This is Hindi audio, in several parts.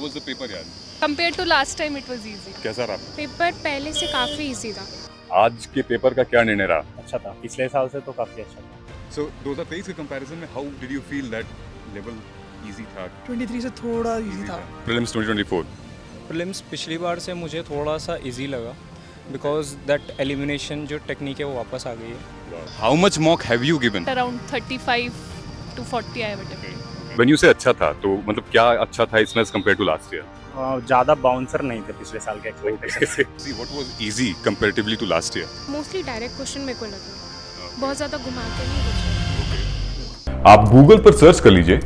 वाज द पेपर यार? Compare to last time it was easy. कैसा रहा? पेपर पहले से काफ़ी इजी था। आज के पेपर का क्या निर्णय रहा? अच्छा था, पिछले साल से तो काफ़ी अच्छा था। सो 2023 के कंपैरिजन में how did you feel that level easy था? 23 से थोड़ा इजी था। प्रीलिम्स 2024 प्रीलिम्स पिछली बार से मुझे थोड़ा सा इजी लगा बिकॉज दैट एलिमिनेशन जो टेक्निक है वो वापस आ गई है। How much mock have you given? Around 35 to 40 I have attempted. When you say अच्छा था तो मतलब क्या अच्छा था इसमें as compare to last year? ज़्यादा बाउंसर नहीं थे पिछले साल के expectation. See what was easy comparatively to last year? Mostly direct question मेरे को लगे, बहुत ज़्यादा घुमा के नहीं पूछे। आप गूगल पर सर्च कर लीजिए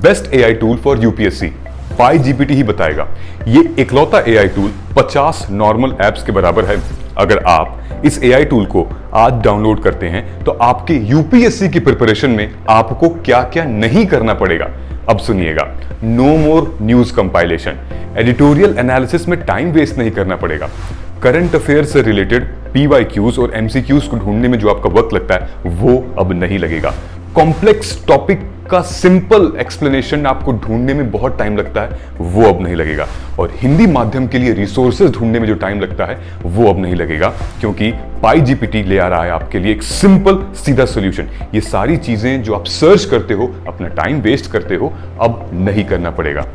best AI tool for UPSC. PyGPT ही बताएगा। ये इकलौता एआई टूल 50 नॉर्मल ऐप्स के बराबर है। अगर आप इस एआई टूल को आज डाउनलोड करते हैं तो आपके यूपीएससी की प्रिपरेशन में आपको क्या क्या नहीं करना पड़ेगा। अब सुनिएगा, no more news compilation, editorial analysis में टाइम वेस्ट नहीं करना पड़ेगा। करंट अफेयर से रिलेटेड पीवाईक्यूज और एमसीक्यूज को ढूंढने में जो आपका वक्त लगता है वो अब नहीं लगेगा। कॉम्प्लेक्स टॉपिक का सिंपल एक्सप्लेनेशन आपको ढूंढने में बहुत टाइम लगता है वो अब नहीं लगेगा। और हिंदी माध्यम के लिए रिसोर्सेज ढूंढने में जो टाइम लगता है वो अब नहीं लगेगा, क्योंकि PyGPT ले आ रहा है आपके लिए एक सिंपल सीधा सोल्यूशन। ये सारी चीजें जो आप सर्च करते हो, अपना टाइम वेस्ट करते हो, अब नहीं करना पड़ेगा।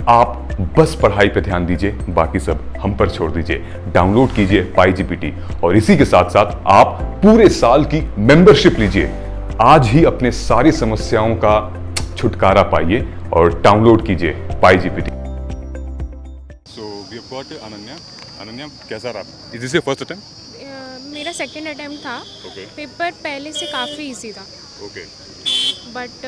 आप बस पढ़ाई पे ध्यान दीजिए, बाकी सब हम पर छोड़ दीजिए। डाउनलोड कीजिए PyGPT और इसी के साथ साथ आप पूरे साल की मेंबरशिप लीजिए। आज ही अपने सारी समस्याओं का छुटकारा पाइए और डाउनलोड कीजिए PyGPT। So we have got Ananya. Ananya कैसा रहा? Is this your first attempt? मेरा सेकंड अटेम्प्ट था। ओके पेपर पहले से काफ़ी इजी था, ओके। बट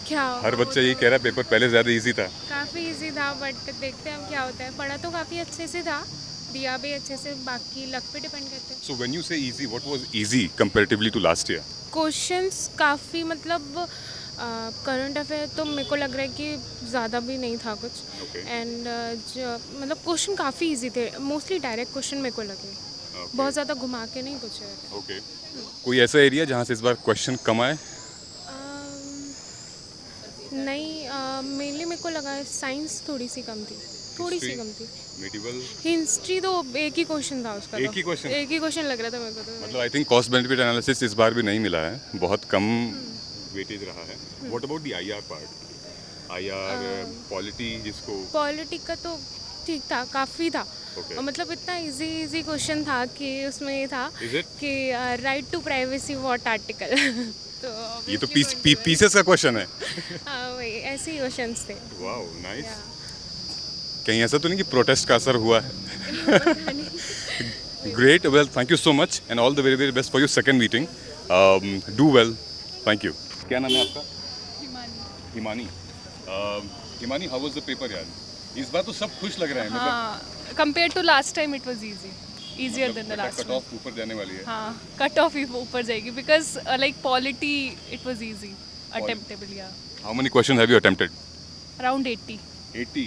क्या हर बच्चा ये कह रहा है पेपर पहले ज्यादा इजी था। काफ़ी इजी था, बट देखते हैं अब क्या होता है। पढ़ा तो काफ़ी अच्छे से था, दिया भी अच्छे से, बाकी लक पे डिपेंड करते हैं। So when you say easy, what was easy comparatively to last year? Questions काफ़ी मतलब करंट अफेयर तो मेरे को लग रहा है कि ज़्यादा भी नहीं था कुछ। Okay. एंड मतलब क्वेश्चन काफ़ी इजी थे, मोस्टली डायरेक्ट क्वेश्चन मेरे को लगे, बहुत ज़्यादा घुमा के नहीं पूछे। ओके। कोई ऐसा एरिया जहाँ से इस बार क्वेश्चन कम आए? नहीं, मेनली मेरे को लगा साइंस थोड़ी सी कम थी, थोड़ी सी कम थी। मेडिवल हिस्ट्री तो एक ही क्वेश्चन था उसका, एक ही question? एक ही क्वेश्चन लग रहा था मेरे को तो। मतलब I think cost benefit analysis इस बार भी नहीं मिला है, बहुत कम वेटेज रहा है। What about the IR part? IR polity जिसको पॉलिटी का तो ठीक था, काफ़ी था। Okay. और मतलब इतना इजी क्वेश्चन था कि उसमें ये था Is it? कि right to privacy what article. तो ये तो obviously पीसेस का क्वेश्चन है। हाँ वही ऐसे ही क्वेश्चंस थे। Wow nice. कहीं ऐसा तो नहीं कि प्रोटेस्ट का असर हुआ है? Great, well thank you so much and all the very very best for your second meeting. Do well, thank you. क्या नाम है आपका? Himani. Himani, how was the paper यार? इस बार तो सब खुश लग रहे हैं, मतलब हाँ, compare to last time it was easy, easier than the last cut one. Off ऊपर जाने वाली है। हाँ, कट ऑफ ही ऊपर जाएगी because like polity it was easy, attemptable, yeah. How many question have you attempted? Around 80. 80।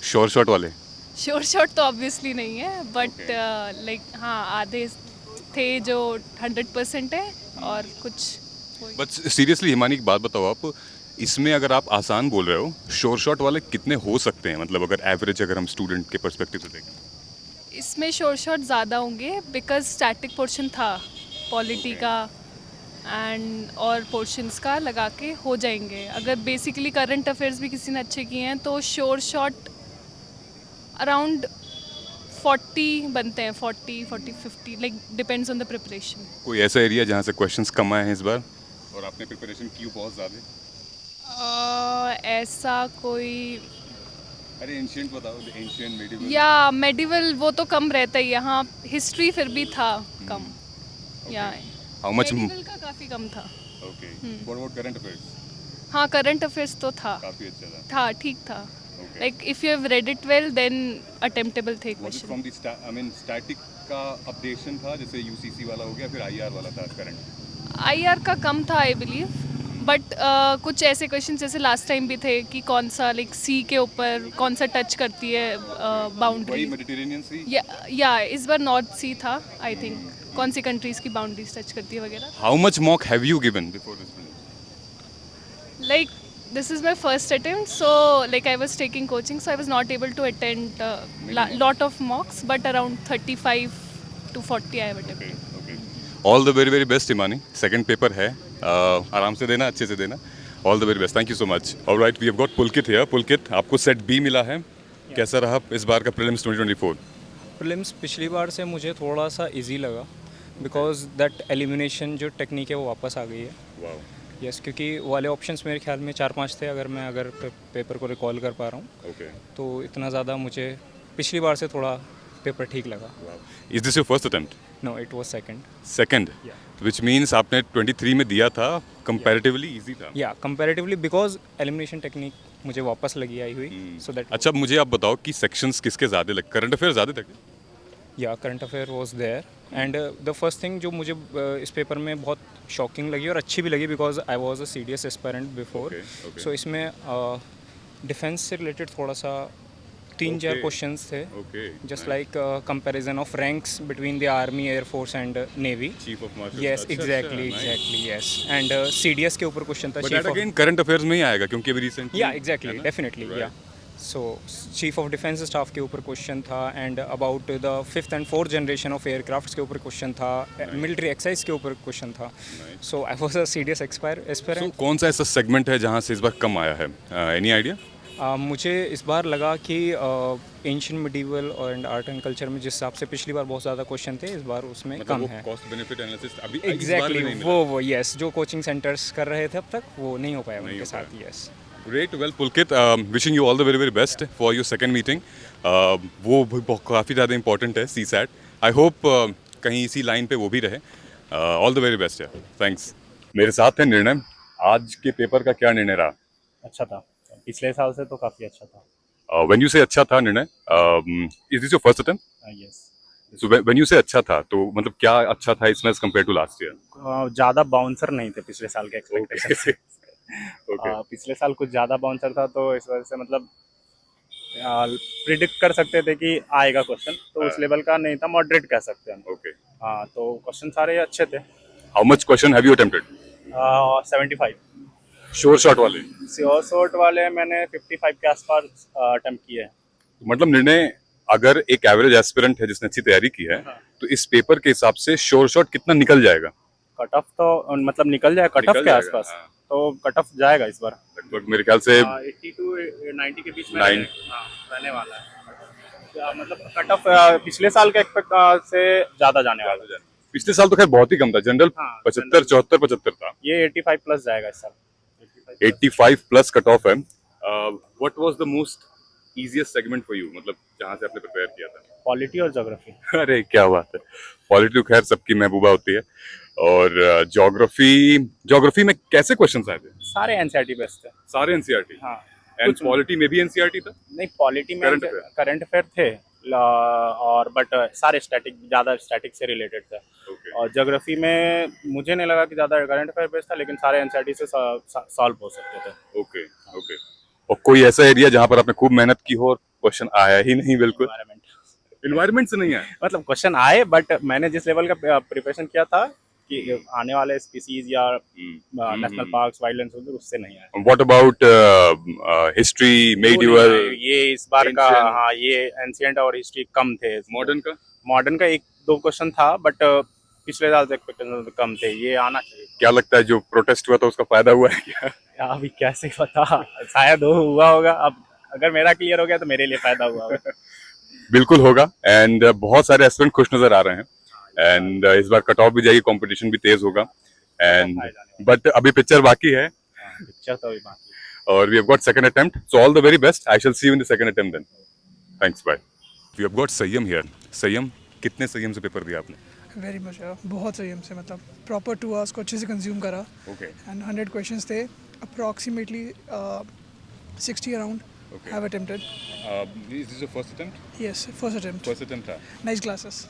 Sure shot वाले? Sure shot तो obviously नहीं है, but Okay. like हाँ आधे थे जो 100% है और कुछ बट सीरियसली हिमानी एक बात बताओ आप, इसमें अगर आप आसान बोल रहे हो, श्योर शॉट वाले कितने हो सकते हैं? मतलब अगर एवरेज अगर हम स्टूडेंट के पर्सपेक्टिव से देखें। इसमें शोर शॉट ज़्यादा होंगे बिकॉज स्टैटिक पोर्शन था पॉलिटी Okay. का एंड और पोर्शंस का लगा के हो जाएंगे। अगर बेसिकली करंट अफेयर्स भी किसी ने अच्छे किए हैं तो श्योर शॉट अराउंड 40 बनते हैं, 40, 50 like depends on the preparation. कोई ऐसा एरिया जहाँ से क्वेश्चंस कम आए हैं इस बार और आपने प्रिपरेशन की बहुत ज़्यादा? ऐसा कोई अरे एंशिएंट बताओ, एंशिएंट मेडिवल। या मेडिवल वो तो कम रहता ही, यहाँ हिस्ट्री फिर भी था कम। या हाउ मच? मेडिवल का काफ़ी कम था। Okay, what about current affairs? हाँ करंट अफेयर्स तो था, काफ़ी अच्छा था। ठीक था। Okay. Like if you have read it well then attemptable थे what is question. From the I mean static का अपडेशन था, जैसे यूसीसी वाला हो गया, फिर आईआर वाला था करंट। आईआर का कम था आई बिलीव, बट कुछ ऐसे क्वेश्चन जैसे लास्ट टाइम भी थे कि कौन सा लाइक सी के ऊपर कौन सा टच करती है वही बाउंड्री। मेडिटेरेनियन सी। या इस बार नॉर्थ सी था आई थिंक, कौन सी कंट्रीज की बाउंड्रीज टच करती है वगैरह। How much mock have you given before this? Like this is my first attempt, so like I was taking coaching, so I was not able to attend lot of mocks, but around 35 to 40 I have attempted. All the very very best Himani. Second paper है, आराम से देना, अच्छे से देना. All the very best. Thank you so much. Alright, we have got Pulkit here. Pulkit, आपको सेट बी मिला है. कैसा रहा इस बार का प्रीलिम्स 2024? प्रीलिम्स पिछली बार से मुझे थोड़ा सा इजी लगा बिकॉज दैट एलिमिनेशन जो टेक्निक है वो वापस आ गई है. वाओ. यस, क्योंकि वाले ऑप्शंस मेरे ख्याल में 4-5 थे, अगर पेपर को रिकॉल कर पा रहा हूँ. ओके. तो इतना ज़्यादा मुझे पिछली बार से थोड़ा पेपर ठीक लगा. Is this your first attempt? No, it was second. Second, which means आपने 23 में दिया था, कंपैरेटिवली इजी था. या कंपैरेटिवली बिकॉज एलिमिनेशन टेक्निक मुझे वापस लगी आई हुई, सो दैट अच्छा, मुझे आप बताओ कि सेक्शंस किसके ज़्यादा लगे? करंट अफेयर ज़्यादा थे क्या? या current affair was there. And the first thing जो मुझे इस पेपर में बहुत शॉकिंग लगी और अच्छी भी लगी because I was a CDS aspirant before. Okay. So इसमें डिफेंस से रिलेटेड थोड़ा सा 3-4 Okay. क्वेश्चंस थे. Okay. Just like comparison of ranks between the army, air force and navy. Chief of marshal. Yes, exactly, yes. And CDS के ऊपर क्वेश्चन था but chief that of. Again current affairs में ही आएगा क्योंकि अभी रिसेंटली. या एग्जैक्टली, डेफिनेटली. या सो चीफ ऑफ डिफेंस स्टाफ के ऊपर क्वेश्चन था, and about the 5th and 4th generation of aircrafts के ऊपर क्वेश्चन था, मिलिट्री एक्सरसाइज के ऊपर क्वेश्चन था. So I was a CDS aspirant. कौन सा ऐसा सेगमेंट है जहाँ से इस बार कम आया है? Any idea? मुझे इस बार लगा कि ancient medieval and art and culture में जिस हिसाब से पिछली बार बहुत ज़्यादा क्वेश्चन थे, इस बार उसमें कम है. कॉस्ट बेनिफिट एनालिसिस अभी एग्जैक्टली वो यस, जो कोचिंग सेंटर्स कर रहे थे अब तक वो नहीं हो पाया उनके साथ. Yes. Great. Well Pulkit, wishing you all the very very best for your second meeting. वो भी काफ़ी ज़्यादा इंपॉर्टेंट है, CSAT. आई होप कहीं इसी लाइन पे वो भी रहे. All the very best. Thanks. मेरे साथ है निर्णय. आज के पेपर का क्या निर्णय रहा? अच्छा था, पिछले साल से तो काफ़ी अच्छा था. व्हेन यू से अच्छा था निर्णय, is this your first attempt? Yes. So when you say अच्छा था तो मतलब क्या अच्छा था इसमें as compare to last year? ज़्यादा बाउंसर नहीं थे पिछले साल के एक्सपेक्टेशन से. पिछले साल कुछ ज़्यादा बाउंसर था, तो इस वजह से मतलब प्रिडिक्ट कर सकते थे कि आएगा क्वेश्चन, तो उस लेवल का नहीं था, मॉडरेट कह सकते हैं. ओके. हाँ, तो क्वेश्चन सारे अच्छे थे. How much question have you attempted? 75. Sure shot वाले? श्योर शॉट वाले मैंने 55 के आसपास अटेम्प्ट किए हैं. मतलब निर्णय, अगर एक एवरेज एस्पिरेंट है जिसने अच्छी तैयारी की है, तो इस पेपर के हिसाब से श्योर शॉट कितना निकल जाएगा? कट ऑफ तो मतलब निकल जाए कट ऑफ के आसपास, तो कट ऑफ जाएगा इस बार. लगभग मेरे ख्याल से 80 to 90 के बीच में 9. रहने वाला है. मतलब कट ऑफ पिछले साल के एक्सपेक्ट से ज़्यादा जाने वाला है. पिछले साल तो खैर बहुत ही कम था, जनरल हाँ, 75, 74, 75 था. ये 85 प्लस जाएगा इस साल. 85 प्लस कट ऑफ है. What was the most easiest segment for you, मतलब जहाँ से आपने प्रिपेयर किया था? पॉलिटी और ज्योग्राफी. अरे क्या बात है. पॉलिटी तो खैर सबकी महबूबा होती है. और ज्योग्राफी में कैसे क्वेश्चंस आए थे? सारे एनसीईआरटी बेस्ड थे. सारे एनसीईआरटी. हाँ. एंड पॉलिटी में भी एनसीईआरटी था? नहीं, पॉलिटी में Current affair. करंट अफेयर थे, और बट सारे ज़्यादा स्टैटिक से रिलेटेड थे. ओके. और ज्योग्राफी में मुझे नहीं लगा कि ज़्यादा करंट अफेयर बेस्ड था, लेकिन सारे एनसीईआरटी से सॉल्व हो सकते थे. ओके. ओके. और कोई ऐसा एरिया जहाँ पर आपने खूब मेहनत की हो और क्वेश्चन आया ही नहीं? बिल्कुल. एनवायरनमेंट से नहीं आया? मतलब क्वेश्चन आए, बट मैंने जिस लेवल का प्रिपरेशन किया था कि आने वाले स्पीसीज या नेशनल पार्क्स, वाइल्ड लाइफ, उससे नहीं आया. What about history, medieval? ये इस बार का, Ancient. हाँ, ये एंशिएंट और हिस्ट्री कम थे. मॉडर्न का? मॉडर्न का 1-2 क्वेश्चन था, बट पिछले साल से एक्सपेक्टेशन कम थे. ये आना चाहिए. क्या लगता है जो प्रोटेस्ट हुआ था उसका फायदा हुआ है क्या? अभी कैसे पता, शायद हुआ होगा. अब अगर मेरा क्लियर हो गया तो मेरे लिए फायदा हुआ होगा. बिल्कुल होगा. एंड बहुत सारे एस्पिरेंट खुश नजर आ रहे हैं. एंड इस बार कट ऑफ भी जाएगी, कंपटीशन भी तेज होगा. एंड बट अभी पिक्चर बाकी है. पिक्चर तो अभी बाकी. और we have got second attempt, so all the very best. I shall see you in the second attempt then. Thanks, bye. We have got Sanyam here. Sanyam, कितने संयम से पेपर दिया आपने? वेरी मच, बहुत सही हमसे, मतलब प्रॉपर 2 आवर्स को अच्छे से कंज्यूम करा. ओके. एंड 100 क्वेश्चंस थे, approximately 60 around have attempted. Is this your first attempt? Yes, first attempt. First attempt था. Nice classes.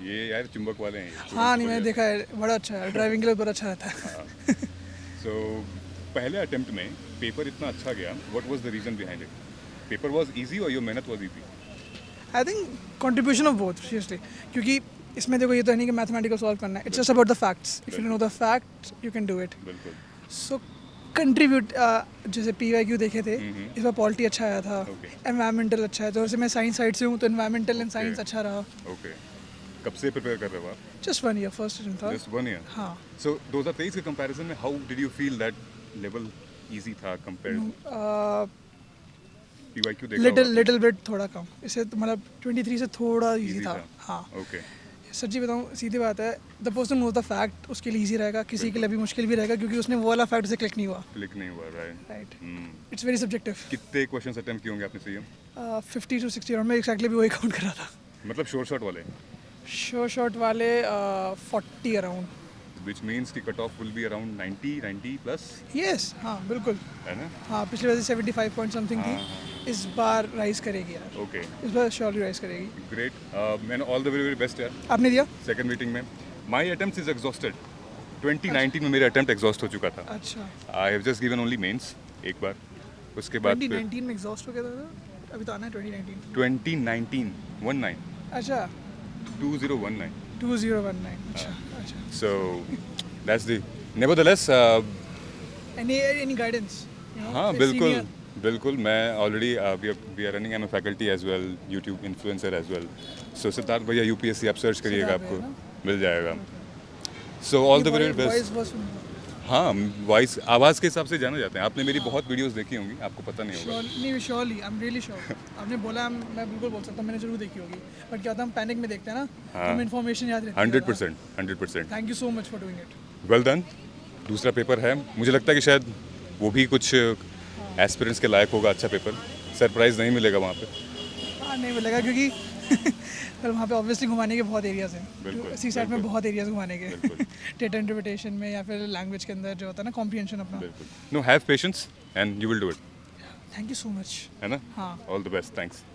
ये यार चुंबक वाले हैं ये. हाँ, नहीं, मैंने देखा है, बड़ा अच्छा है, ड्राइविंग के लिए बड़ा अच्छा रहता है. सो पहले अटेम्प्ट में पेपर इतना अच्छा गया, what was the reason behind it? Paper was easy और योर मेहनत was easy? I think contribution of both, seriously. क्योंकि इसमें देखो, ये तो नहीं कि मैथमेटिकल सॉल्व करना है. It's just about the facts. If you know the fact, you can do it. बिल्कुल. सो कंट्रीब्यूट जैसे PYQ देखे थे, इस बार पॉलिटी अच्छा आया था, Okay. एनवायरमेंटल अच्छा है, तो वैसे मैं साइंस साइड से हूँ तो एनवायरमेंटल एंड साइंस अच्छा रहा. ओके, कब से प्रिपेयर कर रहे हो आप? जस्ट 1 ईयर फर्स्ट स्टूडेंट था. Just 1 year. हाँ. सो 2023 के कंपैरिजन में how did you feel that level easy था कंपेयर्ड PYQ देखा लिटिल बिट थोड़ा कम, इससे तो मतलब 23 से थोड़ा इजी था. हाँ. ओके. सच्ची बताऊँ, सीधी बात है, the person knows the fact, उसके लिए इजी रहेगा, किसी के लिए भी मुश्किल भी रहेगा क्योंकि उसने वो वाला फैक्ट उसे क्लिक नहीं हुआ. क्लिक नहीं हुआ, right. Right. It's very subjective. कितने क्वेश्चंस अटेम्प्ट किए होंगे आपने सीएम? 50 to 60 राउंड में एक्जैक्टली भी वही काउंट कर रहा था. मतलब शॉर्ट शॉट वाले, शो शॉट वाले 40 अराउंड. which means कि cut off will be around 90 plus, yes. हाँ बिल्कुल. है ना? हाँ, पिछले बार 75 पॉइंट समथिंग थी, इस बार राइज करेगी यार. ओके, इस बार श्योरली राइज करेगी. ग्रेट. मैंने ऑल द वेरी बेस्ट यार आपने दिया? सेकंड मीटिंग में. My attempts is exhausted. 2019 में मेरा अटेम्प्ट एग्जॉस्ट हो चुका था. अच्छा. I have just given only mains एक बार, उसके बाद फिर 2019 में एग्जॉस्ट हो गया था, अभी तो आना है 2019. 2019 19 अच्छा. 2019. 2019. अच्छा. अच्छा. So that's the nevertheless Any guidance? हाँ as बिल्कुल senior? बिल्कुल. मैं already we are running, I am faculty as well, YouTube influencer as well. So Siddharth भैया UPSC आप सर्च करिएगा, सिद्धार्थ आपको भैया मिल जाएगा. सो all the very Voice best. was सुनना. हाँ, वॉइस आवाज़ के हिसाब से जाना जाते हैं. आपने मेरी बहुत वीडियोस देखी होंगी, आपको पता नहीं होगा. नहीं, surely, I am really sure. आपने बोला, मैं बिल्कुल बोल सकता हूँ, मैंने जरूर देखी होगी. बट क्या होता है, हम पैनिक में देखते हैं ना, तो हमें इन्फॉर्मेशन याद रहती है. 100%. Thank you so much for doing it. Well done. दूसरा पेपर है, मुझे लगता है कि शायद वो भी कुछ एस्पिरेंट्स के लायक होगा. अच्छा पेपर, सरप्राइज नहीं मिलेगा वहाँ पे. हाँ, नहीं मिलेगा क्योंकि पर वहाँ पे ऑब्वियसली घुमाने के बहुत एरियाज बिल्कुल, हैं. सी साइड में बिल्कुल. बहुत एरियाज घुमाने के. बिल्कुल. डेटा इंटरप्रिटेशन में या फिर लैंग्वेज के अंदर जो होता है ना, कॉम्प्रिहेंशन अपना. बिल्कुल. No, have patience and you will do it. Thank you so much. है ना? हाँ. All the best. थैंक्स.